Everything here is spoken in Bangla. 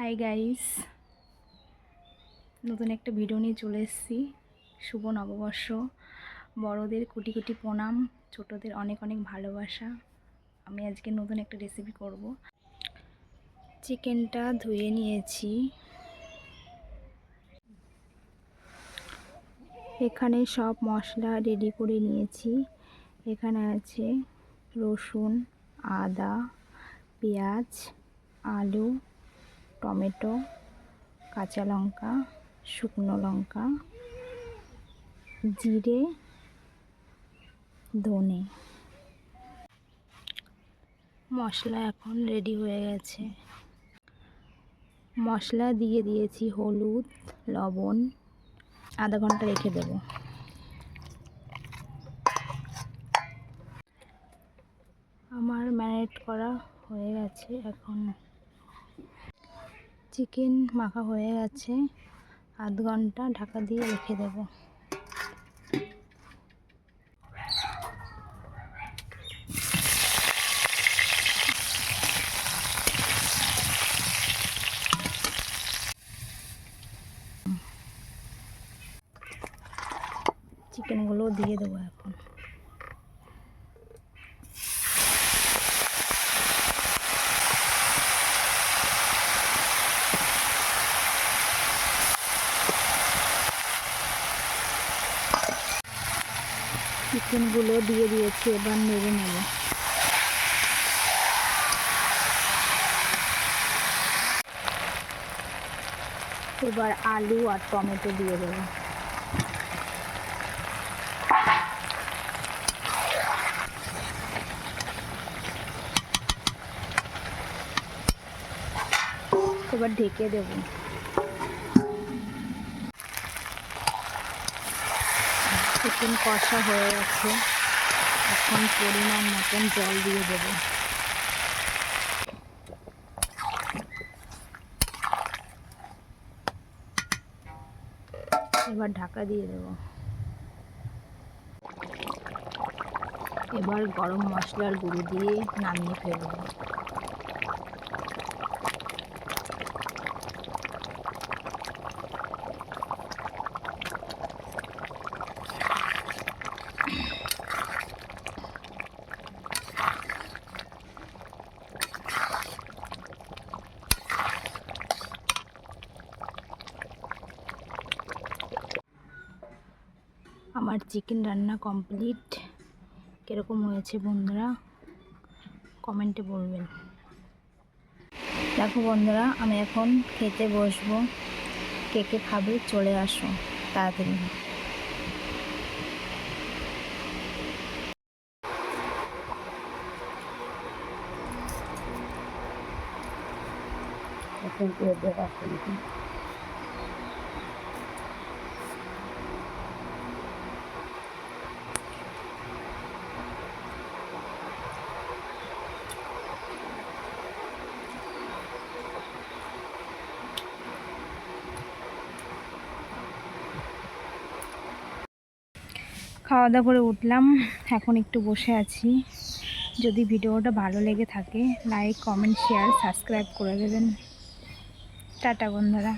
হাই গাইস, নতুন একটা ভিডিও নিয়ে চলে এসেছি। শুভ নববর্ষ। বড়দের কোটি কোটি প্রণাম, ছোটদের অনেক অনেক ভালোবাসা। আমি আজকে নতুন একটা রেসিপি করব। চিকেনটা ধুয়ে নিয়েছি। এখানে সব মশলা রেডি করে নিয়েছি। এখানে আছে রসুন, আদা, পেঁয়াজ, আলু, টমেটো, কাঁচা লঙ্কা, শুকনো লঙ্কা, জিরে, ধনে। মশলা এখন রেডি হয়ে গেছে। মশলা দিয়ে দিয়েছি হলুদ, লবণ। আধা ঘন্টা রেখে দেব। আমার ম্যারিনেট করা হয়ে গেছে। এখন চিকেন মাখা হয়ে গেছে। আধ ঘন্টা ঢাকা দিয়ে রেখে দেব। চিকেনগুলো দিয়ে দেবো এখন। চিকেনগুলো দিয়ে দিয়েছি, এবার নেড়ে নেব। এবার আলু আর টমেটো দিয়ে দেবো। এবার ঢেকে দেব। চিকেন কষা হয়ে গেছে। এখন পরিমাণ মতন জল দিয়ে দেব। এবার ঢাকা দিয়ে দেব। এবার গরম মশলার গুঁড়ো দিয়ে নামিয়ে ফেলব। আমার চিকেন রান্না কমপ্লিট। কীরকম হয়েছে বন্ধুরা কমেন্টে বলবেন। দেখো বন্ধুরা, আমি এখন খেতে বসবো। কে কে খাবে চলে আসো তাড়াতাড়ি। খাওয়া দাওয়া করে উঠলাম, এখন একটু বসে আছি। যদি ভিডিওটা ভালো লেগে থাকে লাইক, কমেন্ট, শেয়ার, সাবস্ক্রাইব করে দেবেন। টাটা বন্ধুরা।